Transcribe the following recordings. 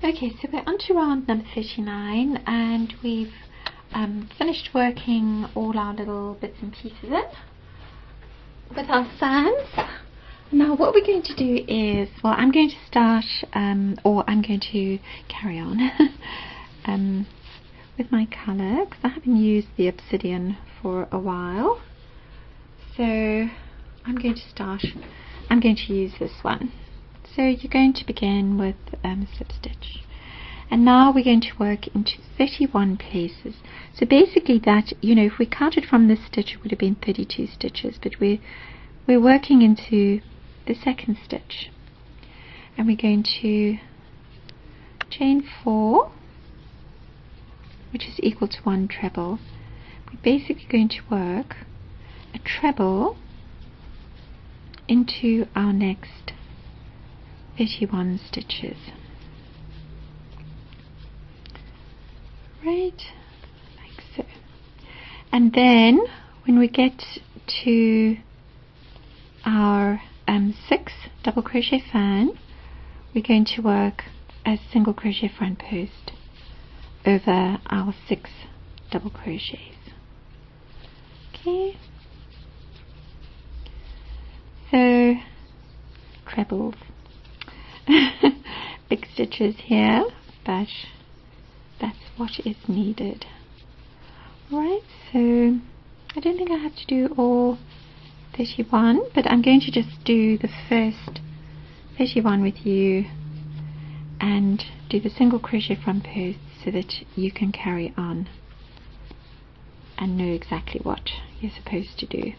Okay, so we're on to round number 39, and we've finished working all our little bits and pieces in with our fans. Now what we're going to do is, well, I'm going to start, or I'm going to carry on with my colour, because I haven't used the obsidian for a while. So I'm going to use this one. So you're going to begin with a slip stitch, and now we're going to work into 31 places. So basically that, you know, if we counted from this stitch, it would have been 32 stitches, but we're working into the second stitch, and we're going to chain 4, which is equal to 1 treble. We're basically going to work a treble into our next 31 stitches. Right, like so. And then when we get to our 6 double crochet fan, we're going to work a single crochet front post over our 6 double crochets. Okay, so trebles. Big stitches here, but that's what is needed. Alright, so I don't think I have to do all 31, but I'm going to just do the first 31 with you and do the single crochet front post so that you can carry on and know exactly what you're supposed to do.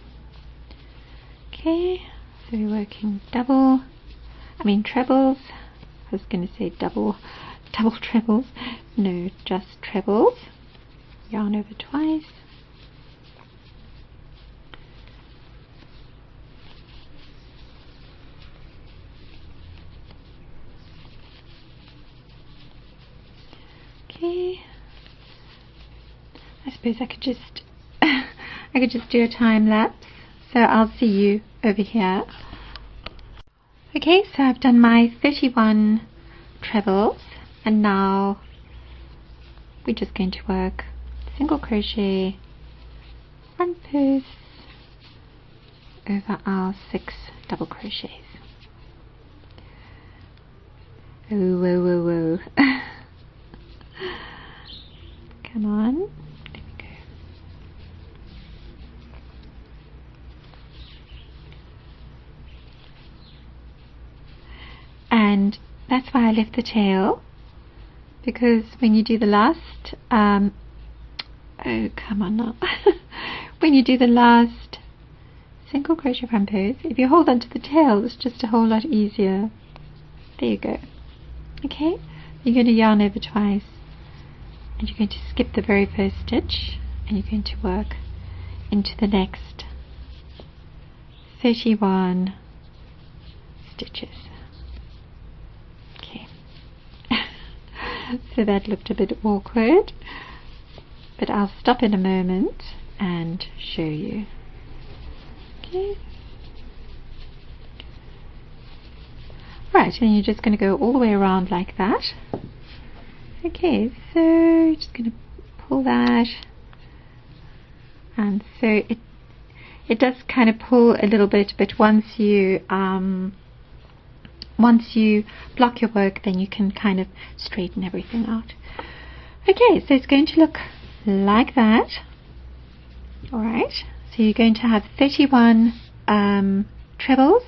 Okay, so we're working trebles. I was going to say double trebles. No, just trebles. Yarn over twice. Okay. I suppose I could just do a time lapse. So I'll see you over here. Okay, so I've done my 31 trebles, and now we're just going to work single crochet front posts over our 6 double crochets. Oh, whoa, whoa, whoa. Come on, there we go. And that's why I left the tail, because when you do the last oh come on now when you do the last single crochet front post, if you hold onto the tail, it's just a whole lot easier. There you go. Okay, you're going to yarn over twice, and you're going to skip the very first stitch, and you're going to work into the next 31 stitches. So that looked a bit awkward, but I'll stop in a moment and show you. Okay. Right, and you're just going to go all the way around like that. Okay, so just going to pull that, and so it does kind of pull a little bit, but once you block your work, then you can kind of straighten everything out. Okay, so it's going to look like that. Alright, so you're going to have 31 trebles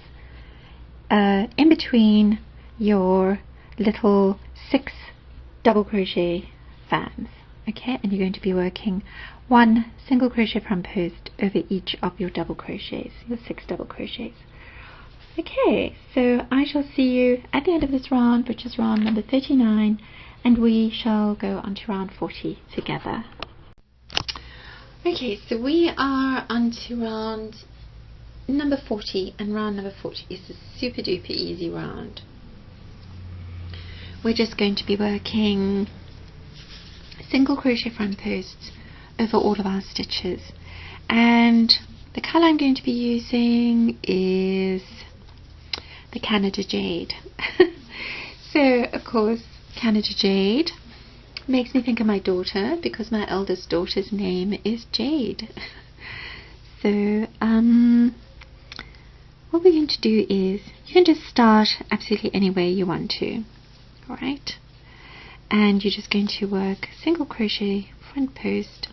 in between your little 6 double crochet fans. Okay, and you're going to be working 1 single crochet front post over each of your double crochets, your 6 double crochets. Okay, so I shall see you at the end of this round, which is round number 39, and we shall go on to round 40 together. Okay, so we are on to round number 40, and round number 40 is a super duper easy round. We're just going to be working single crochet front posts over all of our stitches, and the colour I'm going to be using is the Canada Jade. So of course Canada Jade. Makes me think of my daughter because my eldest daughter's name is Jade. So what we're going to do is you can just start absolutely any way you want to. Alright, and you're just going to work single crochet front post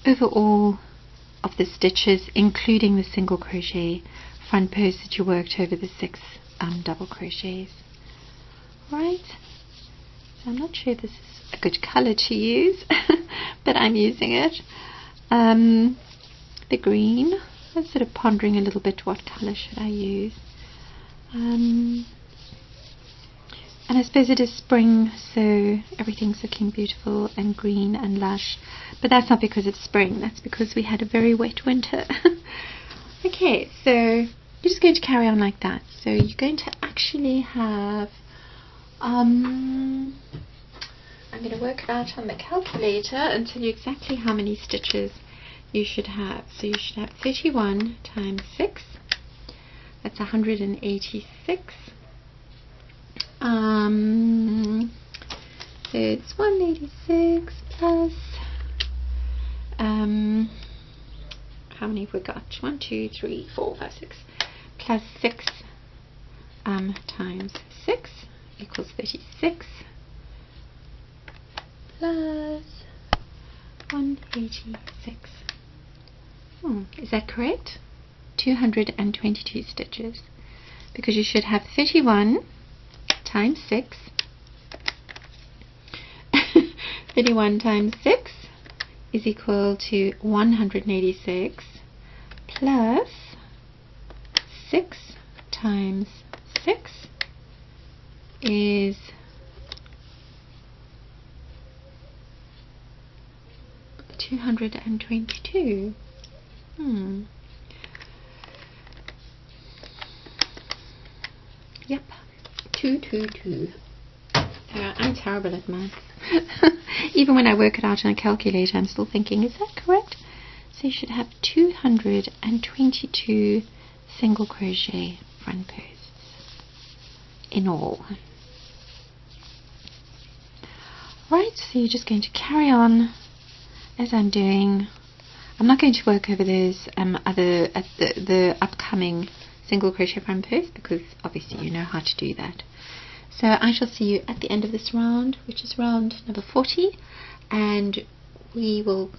over all of the stitches, including the single crochet front post that you worked over the 6 double crochets. Right, so I'm not sure if this is a good color to use, but I'm using it. The green. I'm sort of pondering a little bit what color should I use. And I suppose it is spring, so everything's looking beautiful and green and lush. But that's not because it's spring, that's because we had a very wet winter. Okay, so you're just going to carry on like that. So you're going to actually have, I'm going to work it out on the calculator and tell you exactly how many stitches you should have. So you should have 31 times 6, that's 186. So it's 186 plus how many have we got? 1, 2, 3, 4, 5, 6 plus 6 times 6 equals 36 plus 186. Is that correct? 222 stitches, because you should have 31 times 6. 31 times 6 is equal to 186 plus 6 times 6 is 222. Yep, 222. I'm terrible at maths. Even when I work it out on a calculator, I'm still thinking, is that correct? So you should have 222 single crochet front posts in all. Right, so you're just going to carry on as I'm doing. I'm not going to work over those the upcoming single crochet front posts because obviously you know how to do that. So I shall see you at the end of this round, which is round number 40, and we will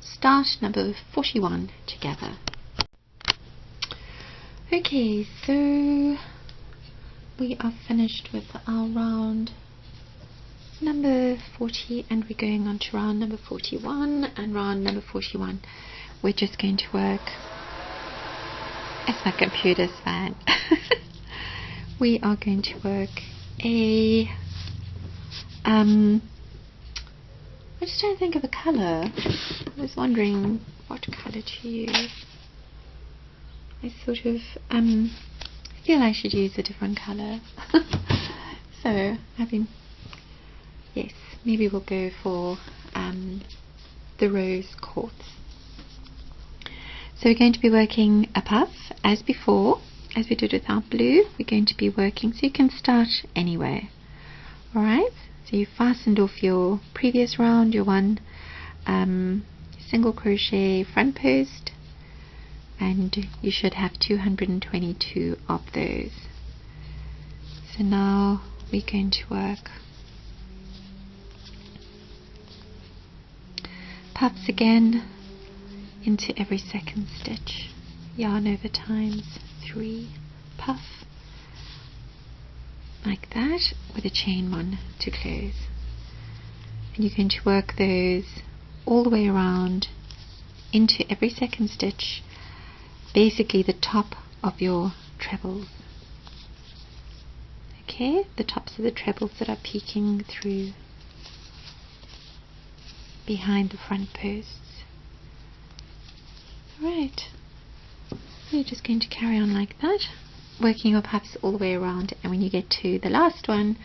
start number 41 together. Okay, so we are finished with our round number 40 and we're going on to round number 41, and round number 41 we're just going to work, as my computer's fan, we are going to work a I'm just trying to think of a colour. I was wondering what colour to use. I sort of feel I should use a different colour. So yes, maybe we'll go for the rose quartz. So we're going to be working a puff as before, as we did with our blue. We're going to be working, so you can start anywhere. Alright, so you fastened off your previous round, your one single crochet front post, and you should have 222 of those. So now we're going to work puffs again into every second stitch, yarn over times 3, puff like that with a chain 1 to close, and you're going to work those all the way around into every second stitch, basically the top of your trebles. Okay, the tops of the trebles that are peeking through behind the front posts. Right, you're just going to carry on like that, working your puffs all the way around, and when you get to the last one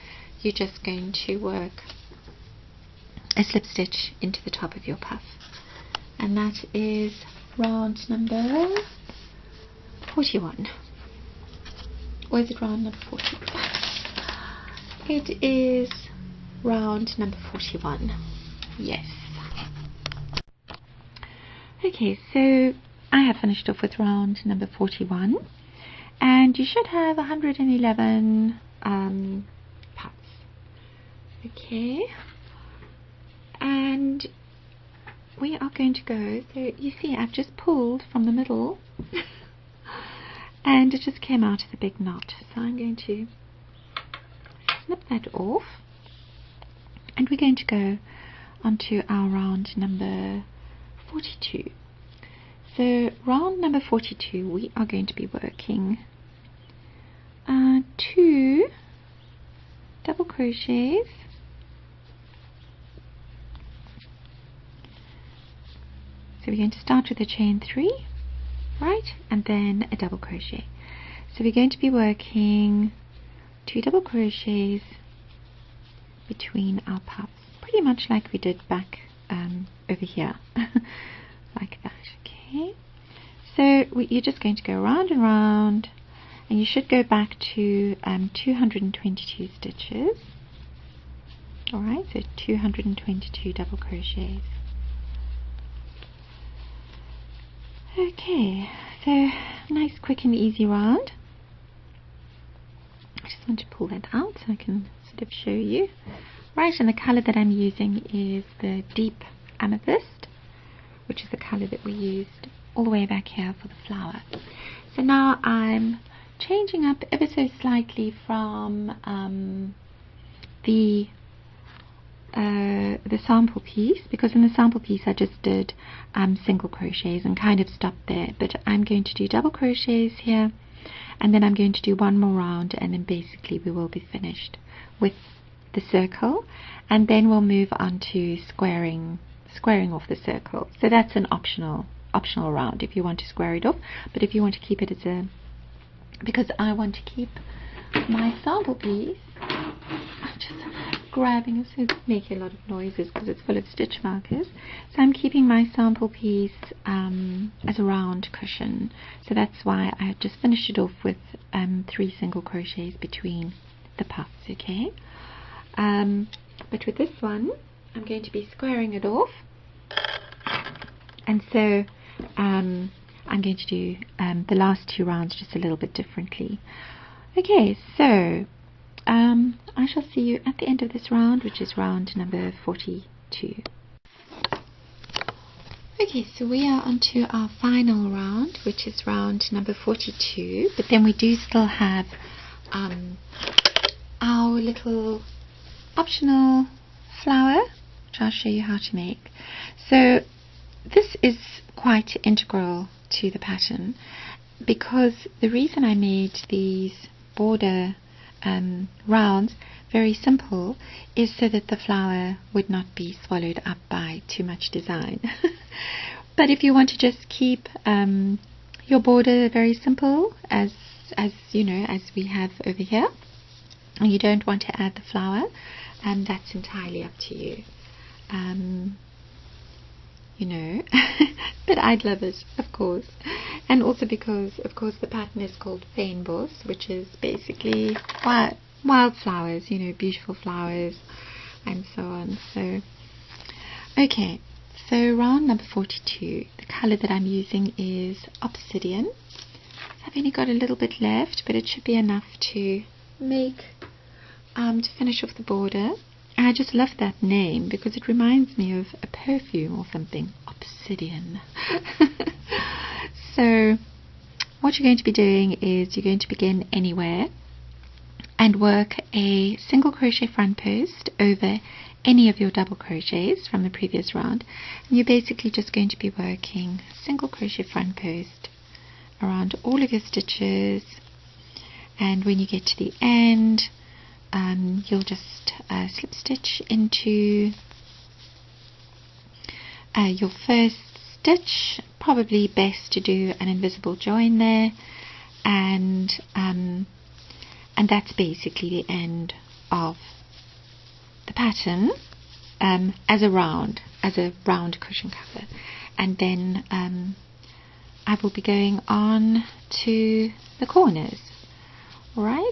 you're just going to work a slip stitch into the top of your puff, and that is round number 41. Or is it round number 40? It is round number 41. Yes. Okay, so I have finished off with round number 41, and you should have 111 puffs. Okay, and we are going to go, so you see I've just pulled from the middle and it just came out of the big knot, so I'm going to snip that off, and we're going to go onto our round number 42. So round number 42, we are going to be working 2 double crochets, so we're going to start with a chain 3, right, and then a double crochet. So we're going to be working 2 double crochets between our puffs, pretty much like we did back over here, like that. Okay, so you're just going to go round and round, and you should go back to 222 stitches. Alright, so 222 double crochets. Okay, so nice, quick and easy round. I just want to pull that out so I can sort of show you. Right, and the colour that I'm using is the deep amethyst, which is the colour that we used all the way back here for the flower. So now I'm changing up ever so slightly from the sample piece, because in the sample piece I just did single crochets and kind of stopped there, but I'm going to do double crochets here, and then I'm going to do one more round, and then basically we will be finished with the circle, and then we'll move on to squaring off the circle. So that's an optional round if you want to square it off, but if you want to keep it as a, because I want to keep my sample piece, I'm just grabbing it, so it's making a lot of noises because it's full of stitch markers. So I'm keeping my sample piece as a round cushion, so that's why I just finished it off with 3 single crochets between the puffs. Okay, but with this one I'm going to be squaring it off, and so I'm going to do the last 2 rounds just a little bit differently. Okay, so I shall see you at the end of this round, which is round number 42. Okay, so we are onto our final round, which is round number 42, but then we do still have our little optional flower, which I'll show you how to make. So this is quite integral to the pattern, because the reason I made these border rounds very simple is so that the flower would not be swallowed up by too much design. But if you want to just keep your border very simple, as you know, as we have over here, and you don't want to add the flower, that's entirely up to you. You know, but I'd love it, of course, and also because, of course, the pattern is called Fynbos, which is basically wildflowers, you know, beautiful flowers, and so on. So, okay, so round number 42, the colour that I'm using is Obsidian. I've only got a little bit left, but it should be enough to make, to finish off the border. I just love that name because it reminds me of a perfume or something. Obsidian. So what you're going to be doing is you're going to begin anywhere and work a single crochet front post over any of your double crochets from the previous round, and you're basically just going to be working single crochet front post around all of your stitches, and when you get to the end, you'll just slip stitch into your first stitch. Probably best to do an invisible join there, and that's basically the end of the pattern as a round cushion cover. And then I will be going on to the corners. Right,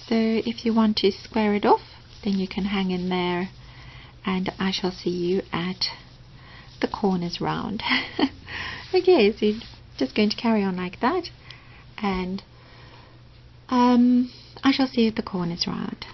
So if you want to square it off, then you can hang in there, and I shall see you at the corners round. Okay, so you're just going to carry on like that, and I shall see you at the corners round.